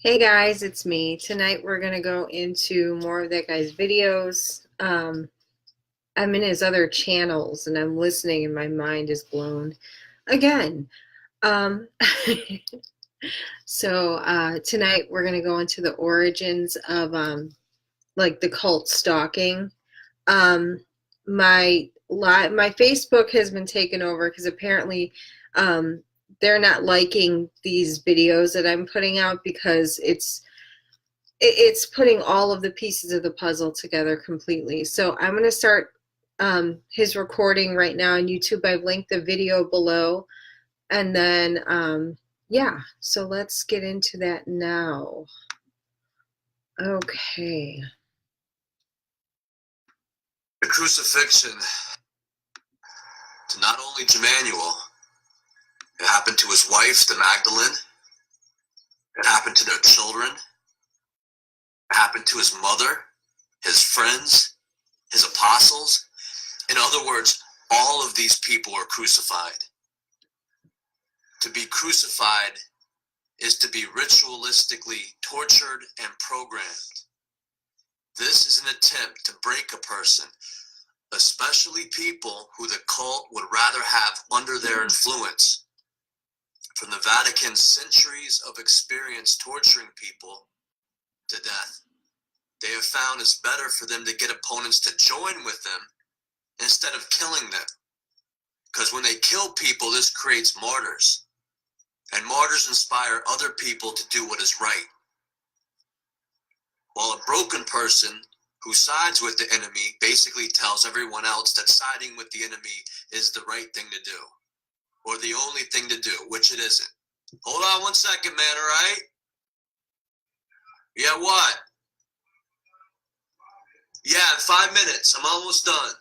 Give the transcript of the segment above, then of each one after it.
Hey guys, it's me. Tonight we're going to go into more of that guy's videos. I'm in his other channels and I'm listening and my mind is blown again. Um, Tonight we're going to go into the origins of like the cult stalking. Um, my Facebook has been taken over because apparently um, they're not liking these videos that I'm putting out because it's putting all of the pieces of the puzzle together completely. So I'm going to start his recording right now on YouTube. I've linked the video below. And then, yeah, so let's get into that now. Okay. The crucifixion to not only Emmanuel, it happened to his wife, the Magdalene. It happened to their children. It happened to his mother, his friends, his apostles. In other words, all of these people were crucified. To be crucified is to be ritualistically tortured and programmed. This is an attempt to break a person, especially people who the cult would rather have under their influence. From the Vatican's centuries of experience torturing people to death, they have found it's better for them to get opponents to join with them instead of killing them. Because when they kill people, this creates martyrs. And martyrs inspire other people to do what is right. While a broken person who sides with the enemy basically tells everyone else that siding with the enemy is the right thing to do, or the only thing to do, which it isn't. Hold on one second, man, all right? Yeah, what? Yeah, in 5 minutes. I'm almost done.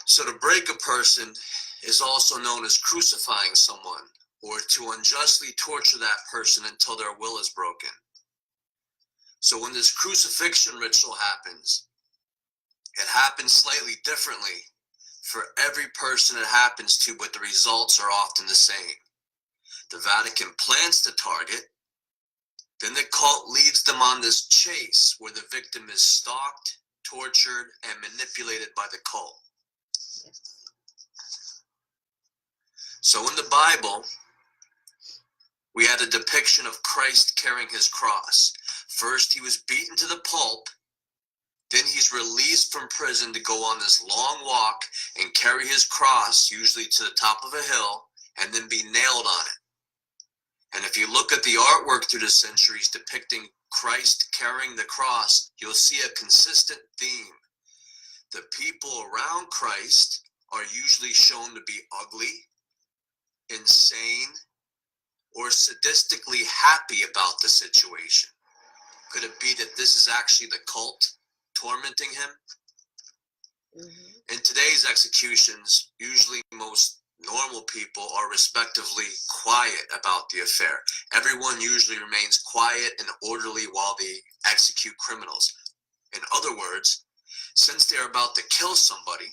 So to break a person is also known as crucifying someone, or to unjustly torture that person until their will is broken. So when this crucifixion ritual happens, it happens slightly differently for every person it happens to, but the results are often the same. The Vatican plants the target, then the cult leads them on this chase where the victim is stalked, tortured, and manipulated by the cult. So in the Bible, we had a depiction of Christ carrying his cross. First, he was beaten to the pulp. Then he's released from prison to go on this long walk and carry his cross, usually to the top of a hill, and then be nailed on it. And if you look at the artwork through the centuries depicting Christ carrying the cross, you'll see a consistent theme. The people around Christ are usually shown to be ugly, insane, or sadistically happy about the situation. Could it be that this is actually the cult tormenting him? In today's executions, usually most normal people are respectively quiet about the affair. Everyone usually remains quiet and orderly while they execute criminals. In other words, since they're about to kill somebody,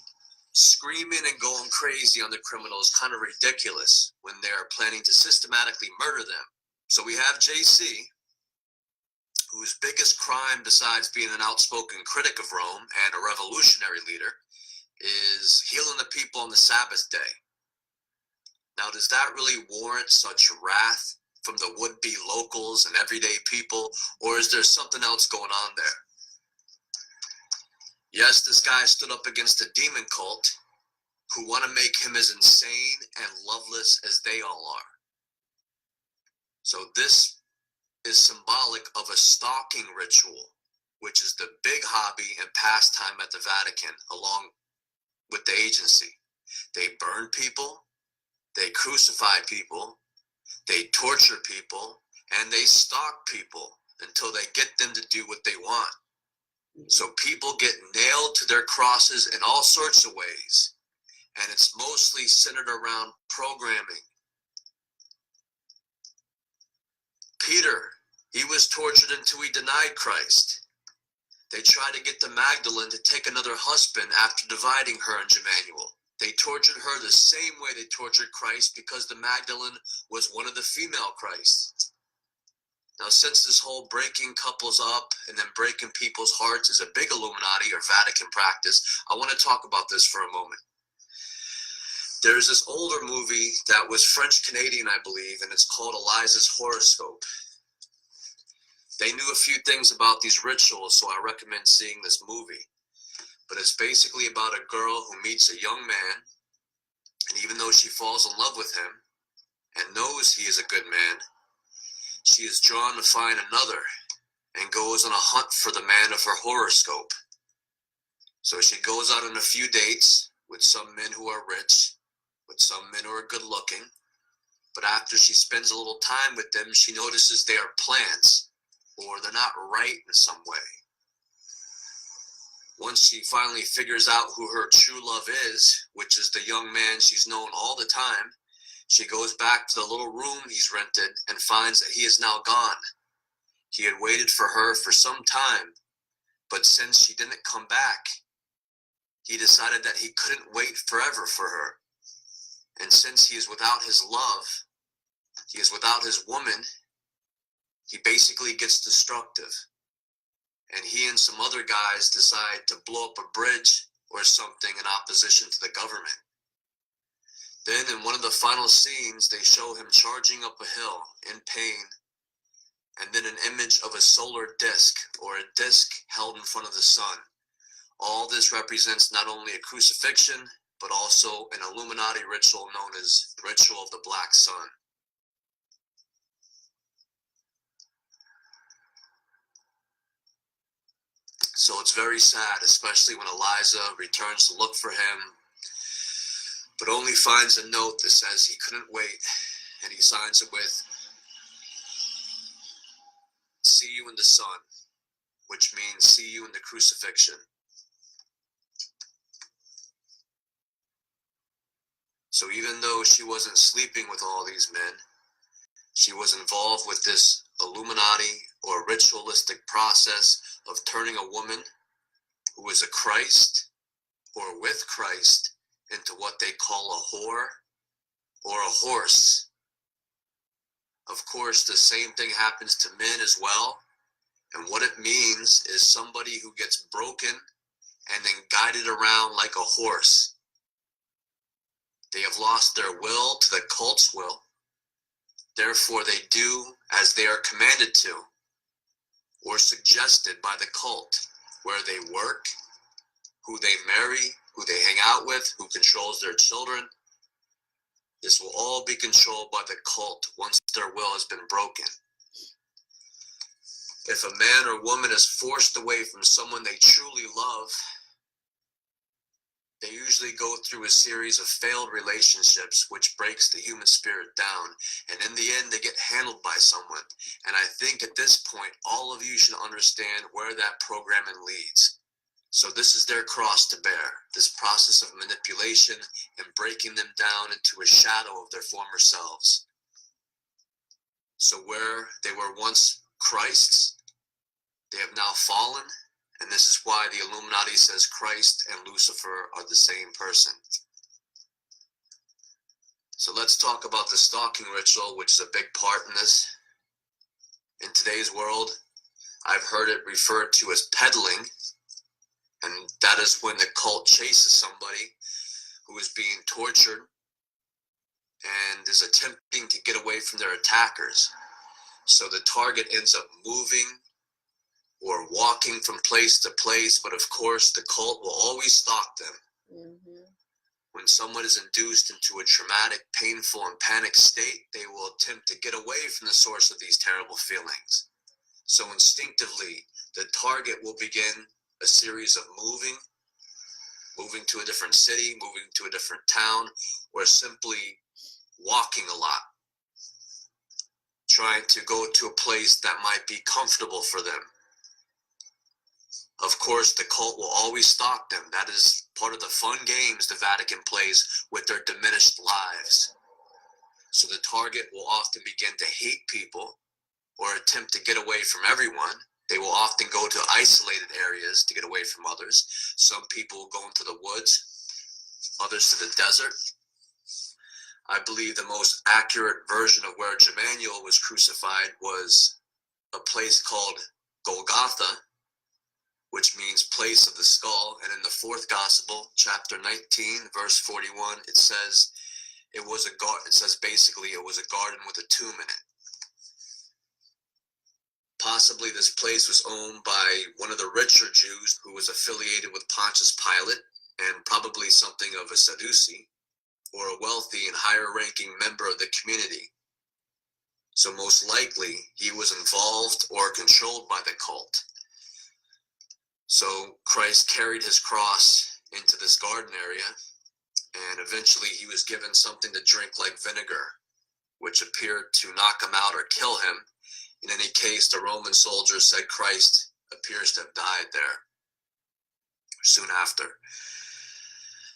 screaming and going crazy on the criminal is kind of ridiculous when they're planning to systematically murder them. So we have JC, whose biggest crime, besides being an outspoken critic of Rome and a revolutionary leader, is healing the people on the Sabbath day. Now, does that really warrant such wrath from the would-be locals and everyday people, or is there something else going on there? Yes, this guy stood up against a demon cult who want to make him as insane and loveless as they all are. So this is symbolic of a stalking ritual, which is the big hobby and pastime at the Vatican, along with the agency. They burn people, they crucify people, they torture people, and they stalk people until they get them to do what they want. So people get nailed to their crosses in all sorts of ways, and it's mostly centered around programming. Peter, he was tortured until he denied Christ. They tried to get the Magdalene to take another husband after dividing her and Emmanuel. They tortured her the same way they tortured Christ, because the Magdalene was one of the female Christs. Now, since this whole breaking couples up and then breaking people's hearts is a big Illuminati or Vatican practice, I want to talk about this for a moment. There's this older movie that was French-Canadian, I believe, and it's called Eliza's Horoscope. They knew a few things about these rituals, so I recommend seeing this movie. But it's basically about a girl who meets a young man, and even though she falls in love with him and knows he is a good man, she is drawn to find another and goes on a hunt for the man of her horoscope. So she goes out on a few dates with some men who are rich, with some men who are good looking. But after she spends a little time with them, she notices they are plants, or they're not right in some way. Once she finally figures out who her true love is, which is the young man she's known all the time, she goes back to the little room he's rented and finds that he is now gone. He had waited for her for some time, but since she didn't come back, he decided that he couldn't wait forever for her. And since he is without his love, he is without his woman, he basically gets destructive. And he and some other guys decide to blow up a bridge or something in opposition to the government. Then in one of the final scenes, they show him charging up a hill in pain, and then an image of a solar disk, or a disk held in front of the sun. All this represents not only a crucifixion, but also an Illuminati ritual known as the Ritual of the Black Sun. So it's very sad, especially when Eliza returns to look for him, but only finds a note that says he couldn't wait, and he signs it with, "See you in the sun," which means see you in the crucifixion. So even though she wasn't sleeping with all these men, she was involved with this Illuminati or ritualistic process of turning a woman who is a Christ or with Christ into what they call a whore or a horse. Of course, the same thing happens to men as well. And what it means is somebody who gets broken and then guided around like a horse. They have lost their will to the cult's will. Therefore, they do as they are commanded to, or suggested by the cult, where they work, who they marry, who they hang out with, who controls their children. This will all be controlled by the cult once their will has been broken. If a man or woman is forced away from someone they truly love, they usually go through a series of failed relationships, which breaks the human spirit down. And in the end, they get handled by someone. And I think at this point, all of you should understand where that programming leads. So this is their cross to bear, this process of manipulation and breaking them down into a shadow of their former selves. So where they were once Christs, they have now fallen. And this is why the Illuminati says Christ and Lucifer are the same person. So let's talk about the stalking ritual, which is a big part in this. In today's world, I've heard it referred to as peddling. And that is when the cult chases somebody who is being tortured and is attempting to get away from their attackers. So the target ends up moving or walking from place to place, but of course the cult will always stalk them. Mm-hmm. When someone is induced into a traumatic, painful, and panicked state, they will attempt to get away from the source of these terrible feelings. So instinctively, the target will begin a series of moving to a different city, moving to a different town, or simply walking a lot, trying to go to a place that might be comfortable for them. Of course, the cult will always stalk them. That is part of the fun games the Vatican plays with their diminished lives. So the target will often begin to hate people or attempt to get away from everyone. They will often go to isolated areas to get away from others. Some people will go into the woods. others to the desert. I believe the most accurate version of where Emmanuel was crucified was a place called Golgotha, which means place of the skull. And in the fourth gospel, chapter 19, verse 41, it says it was a garden. It says basically it was a garden with a tomb in it. Possibly this place was owned by one of the richer Jews who was affiliated with Pontius Pilate and probably something of a Sadducee, or a wealthy and higher ranking member of the community. So most likely he was involved or controlled by the cult. So Christ carried his cross into this garden area, and eventually he was given something to drink like vinegar, which appeared to knock him out or kill him. In any case, the Roman soldiers said Christ appears to have died there soon after.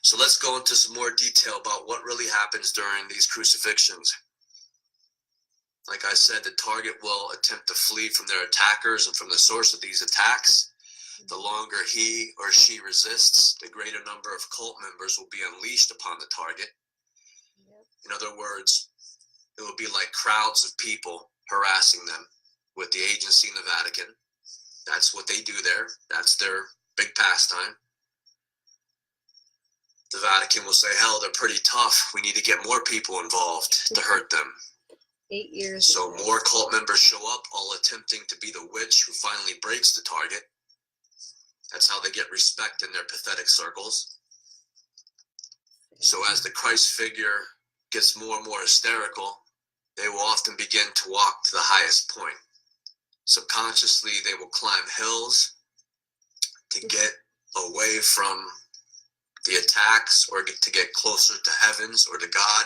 So let's go into some more detail about what really happens during these crucifixions. Like I said, the target will attempt to flee from their attackers and from the source of these attacks. The longer he or she resists, the greater number of cult members will be unleashed upon the target. In other words, it will be like crowds of people harassing them with the agency in the Vatican. That's what they do there. That's their big pastime. The Vatican will say, hell, they're pretty tough. We need to get more people involved to hurt them. 8 years. So more cult members show up, all attempting to be the witch who finally breaks the target. That's how they get respect in their pathetic circles. So as the Christ figure gets more and more hysterical, they will often begin to walk to the highest point. Subconsciously, they will climb hills to get away from the attacks or to get closer to heavens or to God.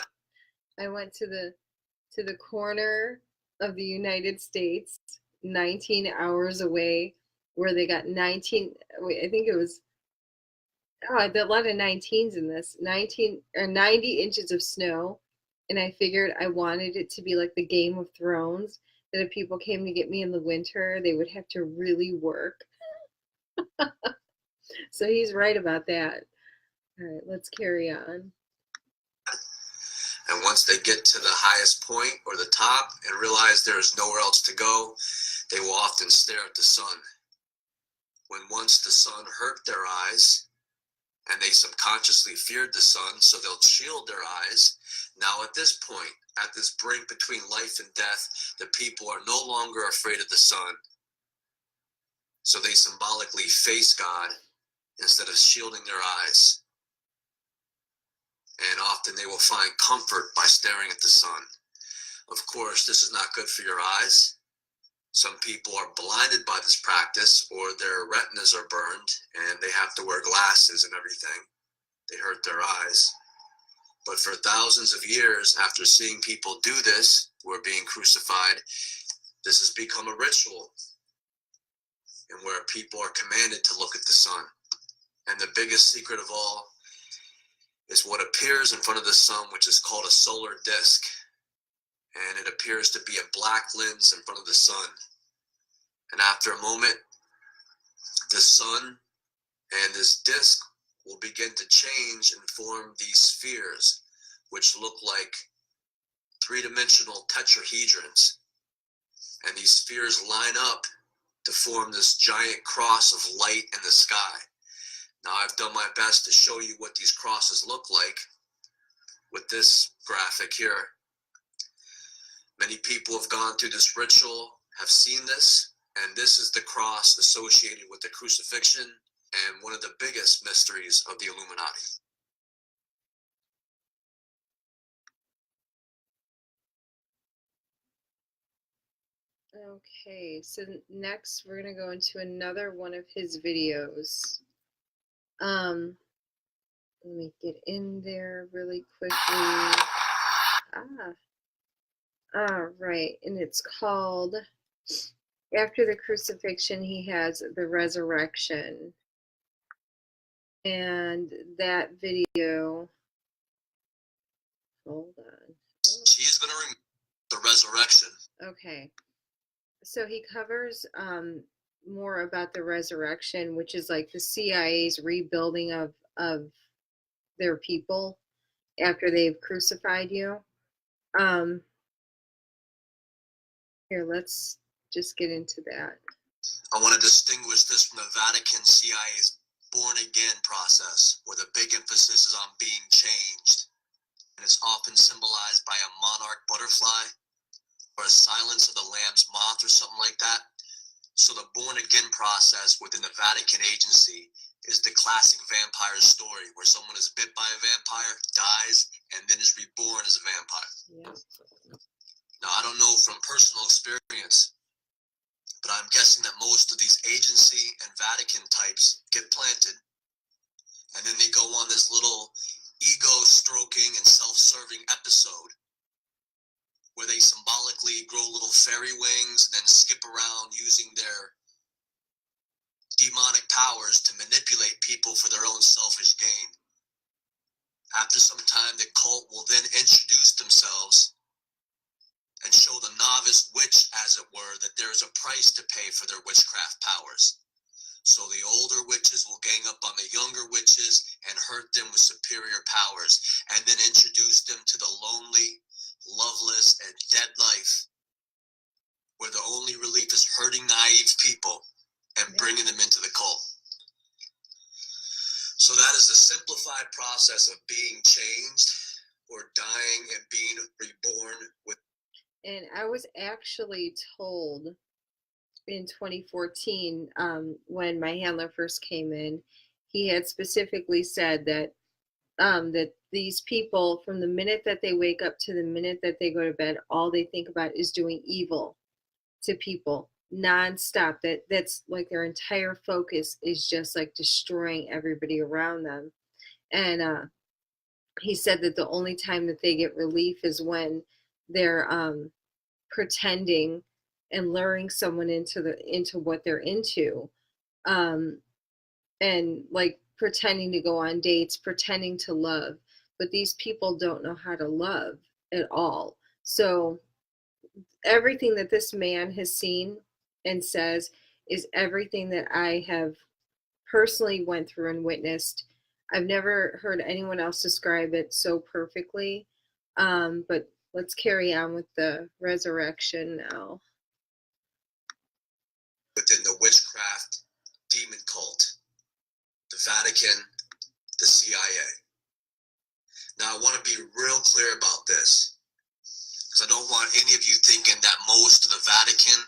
I went to the corner of the United States, 19 hours away, where they got 19, I think it was, a lot of 19s in this, 19 or 90 inches of snow. And I figured I wanted it to be like the Game of Thrones, that if people came to get me in the winter, they would have to really work. So he's right about that. All right, let's carry on. And once they get to the highest point or the top and realize there is nowhere else to go, they will often stare at the sun. When once the sun hurt their eyes, and they subconsciously feared the sun, so they'll shield their eyes. Now at this point, at this brink between life and death, the people are no longer afraid of the sun. So they symbolically face God instead of shielding their eyes. And often they will find comfort by staring at the sun. Of course, this is not good for your eyes. Some people are blinded by this practice, or their retinas are burned and they have to wear glasses and everything. They hurt their eyes. But for thousands of years after seeing people do this, who are being crucified, this has become a ritual, and where people are commanded to look at the sun. And the biggest secret of all is what appears in front of the sun, which is called a solar disk. And it appears to be a black lens in front of the sun. And after a moment, the sun and this disk will begin to change and form these spheres, which look like three-dimensional tetrahedrons. And these spheres line up to form this giant cross of light in the sky. Now, I've done my best to show you what these crosses look like with this graphic here. Many people have gone through this ritual, have seen this, and this is the cross associated with the crucifixion and one of the biggest mysteries of the Illuminati. Okay, so next we're going to go into another one of his videos. Let me get in there really quickly. All right, and it's called, after the crucifixion, he has the resurrection. And that video, hold on. She is going to remember the resurrection. Okay, so he covers more about the resurrection, which is like the CIA's rebuilding of their people after they've crucified you. Here, let's just get into that. I want to distinguish this from the Vatican CIA's born again process, where the big emphasis is on being changed, and it's often symbolized by a monarch butterfly or a silence of the lamb's moth or something like that. So the born again process within the Vatican agency is the classic vampire story where someone is bit by a vampire, dies, and then is reborn as a vampire. Yeah. Now, I don't know from personal experience, but I'm guessing that most of these agency and Vatican types get planted, and then they go on this little ego stroking and self-serving episode where they symbolically grow little fairy wings and then skip around using their demonic powers to manipulate people for their own selfish gain. After some time, the cult will then introduce themselves and show the novice witch, as it were, that there is a price to pay for their witchcraft powers. So the older witches will gang up on the younger witches and hurt them with superior powers, and then introduce them to the lonely, loveless, and dead life, where the only relief is hurting naive people and bringing them into the cult. So that is the simplified process of being changed or dying and being reborn with. And I was actually told in 2014, when my handler first came in, he had specifically said that that these people, from the minute that they wake up to the minute that they go to bed, all they think about is doing evil to people nonstop. That's like their entire focus is just like destroying everybody around them. And he said that the only time that they get relief is when they're pretending and luring someone into what they're into, and like pretending to go on dates, pretending to love. But these people don't know how to love at all. So everything that this man has seen and says is everything that I have personally went through and witnessed. I've never heard anyone else describe it so perfectly. But let's carry on with the resurrection now. Within the witchcraft demon cult, the Vatican, the CIA. Now, I want to be real clear about this, because I don't want any of you thinking that most of the Vatican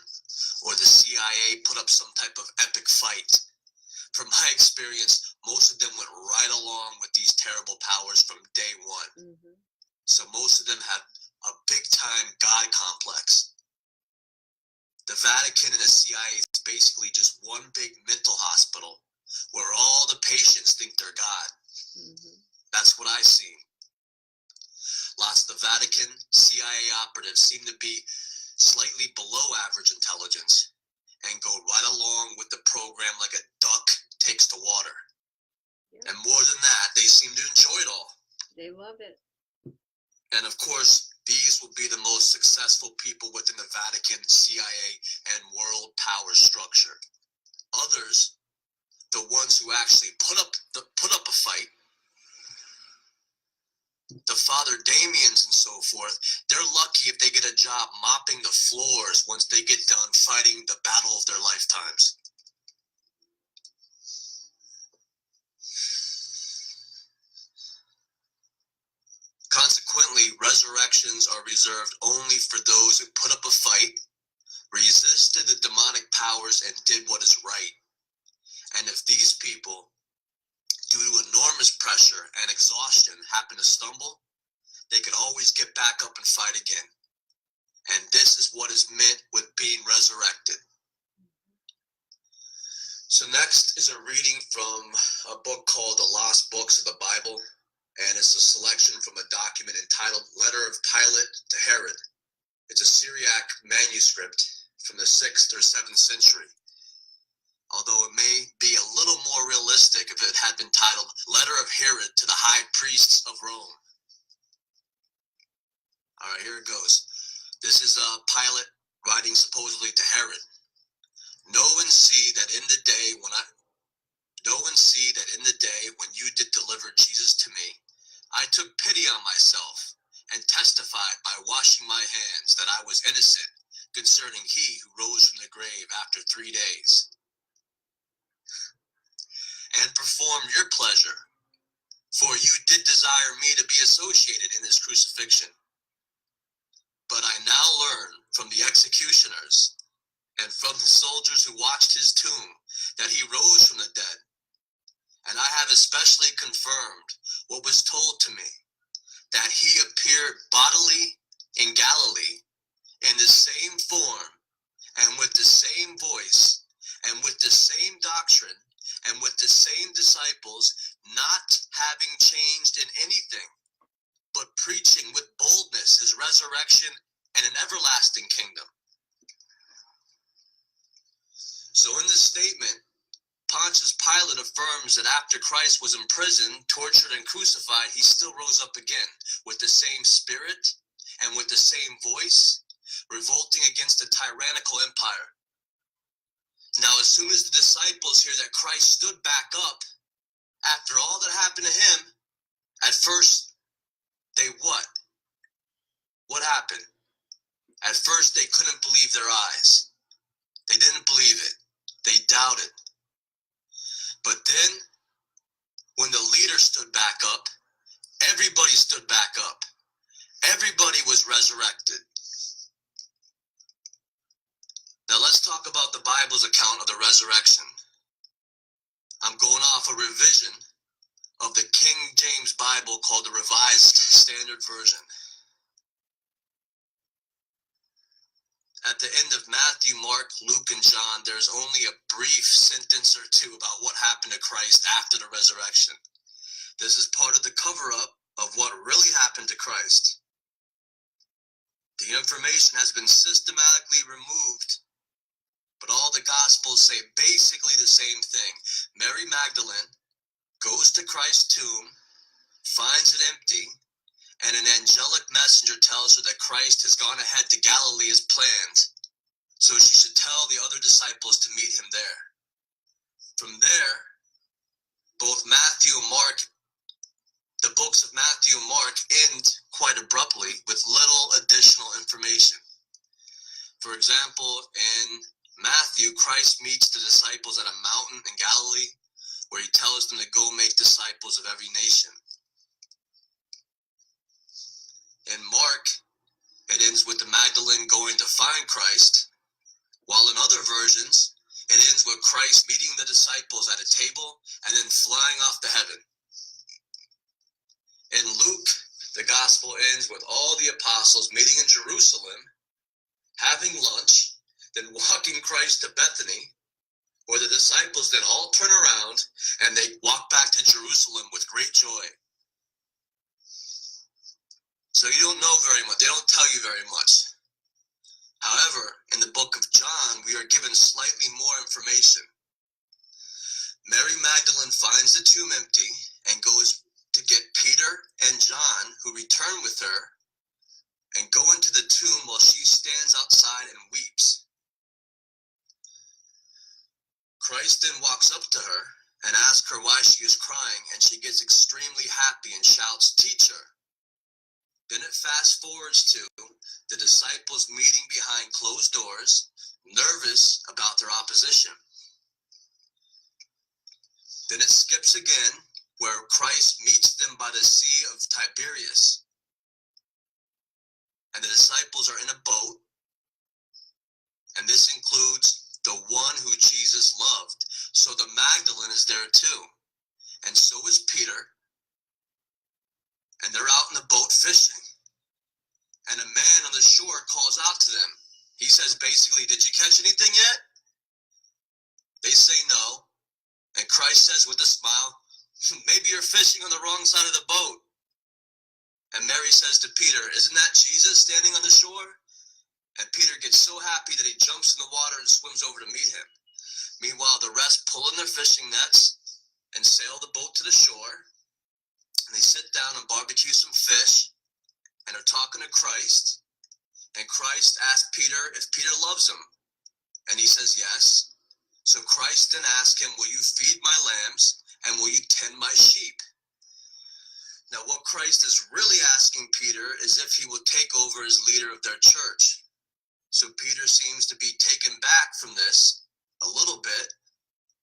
or the CIA put up some type of epic fight. From my experience, most of them went right along with these terrible powers from day one. Mm-hmm. So most of them had a big-time God complex. The Vatican and the CIA is basically just one big mental hospital where all the patients think they're God. Mm-hmm. That's what I see. Lots of the Vatican, CIA operatives seem to be slightly below average intelligence and go right along with the program like a duck takes to water. Yeah. And more than that, they seem to enjoy it all. They love it. And of course, these will be the most successful people within the Vatican, CIA, and world power structure. Others, the ones who actually put up a fight, the Father Damians and so forth, they're lucky if they get a job mopping the floors once they get done fighting the battle of their lifetimes. Consequently, resurrections are reserved only for those who put up a fight, resisted the demonic powers, and did what is right. And if these people, due to enormous pressure and exhaustion, happen to stumble, they can always get back up and fight again. And this is what is meant with being resurrected. So next is a reading from a book called The Lost Books of the Bible. And it's a selection from a document entitled Letter of Pilate to Herod. It's a Syriac manuscript from the 6th or 7th century. Although it may be a little more realistic if it had been titled Letter of Herod to the High Priests of Rome. All right, here it goes. This is Pilate writing supposedly to Herod. Know and see that in the day when you did deliver Jesus to me, I took pity on myself and testified by washing my hands that I was innocent concerning he who rose from the grave after 3 days, and performed your pleasure, for you did desire me to be associated in this crucifixion. But I now learn from the executioners and from the soldiers who watched his tomb that he rose from the dead. And I have especially confirmed what was told to me, that he appeared bodily in Galilee in the same form and with the same voice and with the same doctrine and with the same disciples, not having changed in anything, but preaching with boldness his resurrection and an everlasting kingdom. So in this statement, Pontius Pilate affirms that after Christ was imprisoned, tortured, and crucified, he still rose up again with the same spirit and with the same voice, revolting against a tyrannical empire. Now, as soon as the disciples hear that Christ stood back up, after all that happened to him, at first, they what? What happened? At first, they couldn't believe their eyes. They didn't believe it. They doubted. But then, when the leader stood back up, everybody stood back up. Everybody was resurrected. Now let's talk about the Bible's account of the resurrection. I'm going off a revision of the King James Bible called the Revised Standard Version. At the end of Matthew, Mark, Luke, and John, there's only a brief sentence or two about what happened to Christ after the resurrection. This is part of the cover-up of what really happened to Christ. The information has been systematically removed, but all the Gospels say basically the same thing. Mary Magdalene goes to Christ's tomb, finds it empty, and an angelic messenger tells her that Christ has gone ahead to Galilee as planned, so she should tell the other disciples to meet him there. From there, both Matthew and Mark, the books of Matthew and Mark end quite abruptly with little additional information. For example, in Matthew, Christ meets the disciples at a mountain in Galilee where he tells them to go make disciples of every nation. In Mark, it ends with the Magdalene going to find Christ, while in other versions, it ends with Christ meeting the disciples at a table and then flying off to heaven. In Luke, the gospel ends with all the apostles meeting in Jerusalem, having lunch, then walking Christ to Bethany, where the disciples then all turn around and they walk back to Jerusalem with great joy. So you don't know very much. They don't tell you very much. However, in the book of John, we are given slightly more information. Mary Magdalene finds the tomb empty and goes to get Peter and John, who return with her, and go into the tomb while she stands outside and weeps. Christ then walks up to her and asks her why she is crying, and she gets extremely happy and shouts, "Teacher." Then it fast forwards to the disciples meeting behind closed doors, nervous about their opposition. Then it skips again, where Christ meets them by the Sea of Tiberias. And the disciples are in a boat, and this includes the one who Jesus loved. So the Magdalene is there too, and so is Peter. And they're out in the boat fishing. And a man on the shore calls out to them. He says basically, "Did you catch anything yet?" They say no. And Christ says with a smile, "Maybe you're fishing on the wrong side of the boat." And Mary says to Peter, "Isn't that Jesus standing on the shore?" And Peter gets so happy that he jumps in the water and swims over to meet him. Meanwhile, the rest pull in their fishing nets and sail the boat to the shore. And they sit down and barbecue some fish and are talking to Christ. And Christ asks Peter if Peter loves him. And he says yes. So Christ then asks him, "Will you feed my lambs and will you tend my sheep?" Now, what Christ is really asking Peter is if he will take over as leader of their church. So Peter seems to be taken back from this a little bit.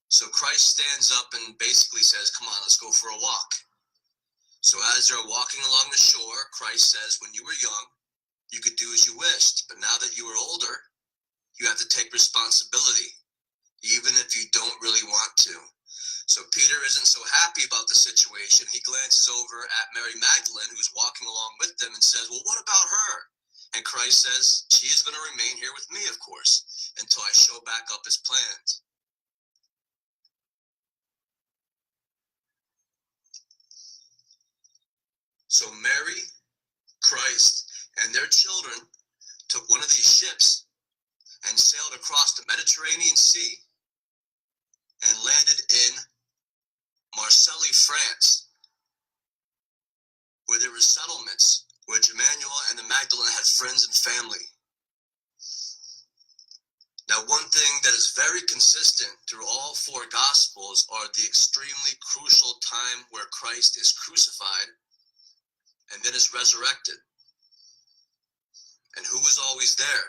So Christ stands up and basically says, come on, let's go for a walk. So as they're walking along the shore, Christ says, when you were young, you could do as you wished. But now that you are older, you have to take responsibility, even if you don't really want to. So Peter isn't so happy about the situation. He glances over at Mary Magdalene, who's walking along with them, and says, well, what about her? And Christ says, she is going to remain here with me, of course, until I show back up his plans. So Mary, Christ, and their children took one of these ships and sailed across the Mediterranean Sea and landed in Marseille, France, where there were settlements, where Emmanuel and the Magdalene had friends and family. Now, one thing that is very consistent through all four Gospels are the extremely crucial time where Christ is crucified and then is resurrected. And who was always there?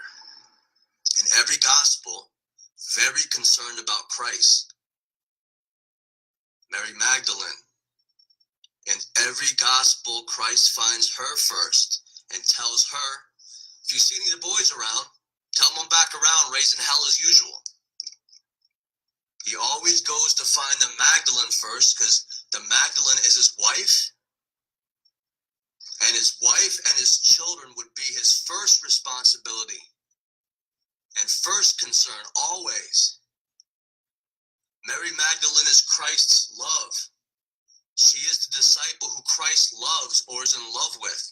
In every Gospel, very concerned about Christ. Mary Magdalene. In every Gospel, Christ finds her first and tells her, if you see any of the boys around, tell them I'm back around raising hell as usual. He always goes to find the Magdalene first because the Magdalene is his wife, and his wife and his children would be his first responsibility and first concern always. Mary Magdalene is Christ's love. She is the disciple who Christ loves or is in love with.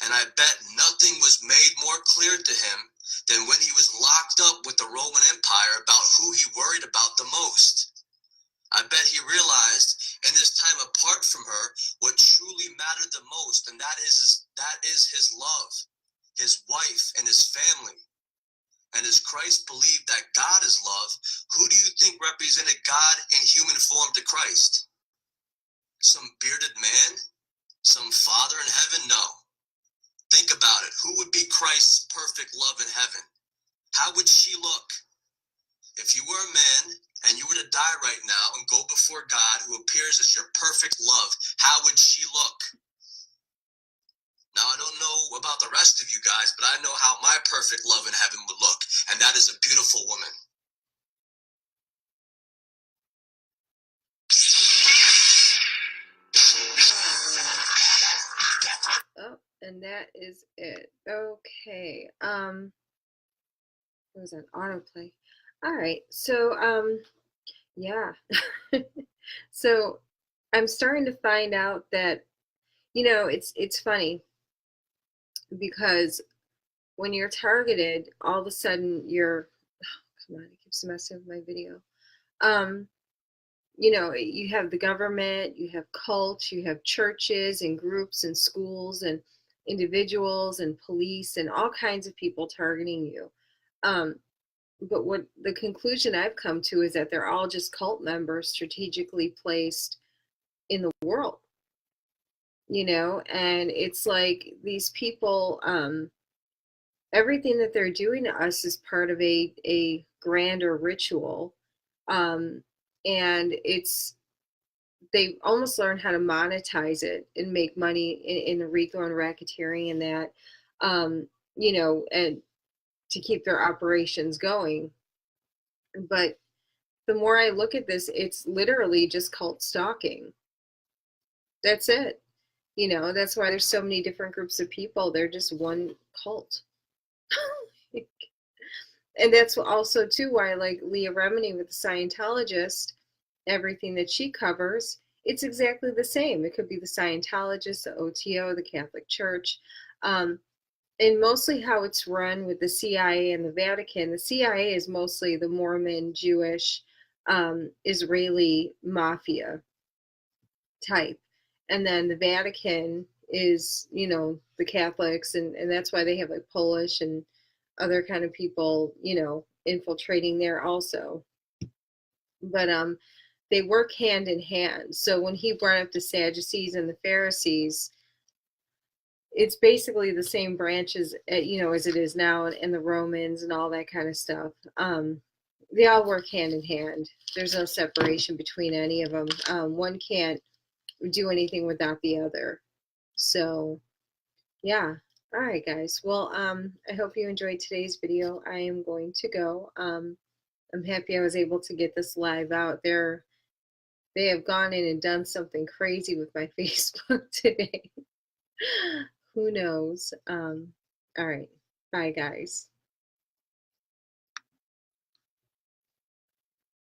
And I bet nothing was made more clear to him than when he was locked up with the Roman Empire about who he worried about the most. I bet he realized in this time apart from her what truly mattered the most, and that is his love, his wife, and his family. And as Christ believed that God is love, who do you think represented God in human form to Christ? Some bearded man? Some father in heaven? No. Think about it. Who would be Christ's perfect love in heaven? How would she look? If you were a man and you were to die right now and go before God, who appears as your perfect love, how would she look? Now, I don't know about the rest of you guys, but I know how my perfect love in heaven would look, and that is a beautiful woman. Oh, and that is it. Okay. It was an autoplay. All right. So, yeah. So I'm starting to find out that, it's funny because when you're targeted, all of a sudden come on, it keeps messing with my video. You have the government, you have cults, you have churches and groups and schools and individuals and police and all kinds of people targeting you. But what the conclusion I've come to is that they're all just cult members strategically placed in the world, and it's like these people, everything that they're doing to us is part of a grander ritual. And they almost learn how to monetize it and make money in the RHIC and racketeering and that, and to keep their operations going. But the more I look at this, it's literally just cult stalking. That's it. That's why there's so many different groups of people. They're just one cult. And that's also too why I like Leah Remini with the Scientologist, everything that she covers, it's exactly the same. It could be the Scientologist, the OTO, the Catholic Church, and mostly how it's run with the CIA and the Vatican. The CIA is mostly the Mormon, Jewish, Israeli mafia type. And then the Vatican is, the Catholics, and that's why they have like Polish and other kind of people, infiltrating there also. But they work hand in hand. So when he brought up the Sadducees and the Pharisees, it's basically the same branches, as it is now, and the Romans and all that kind of stuff. They all work hand in hand. There's no separation between any of them. One can't do anything without the other. So, yeah. All right, guys. Well, I hope you enjoyed today's video. I am going to go. I'm happy I was able to get this live out there. They have gone in and done something crazy with my Facebook today. Who knows? All right. Bye, guys.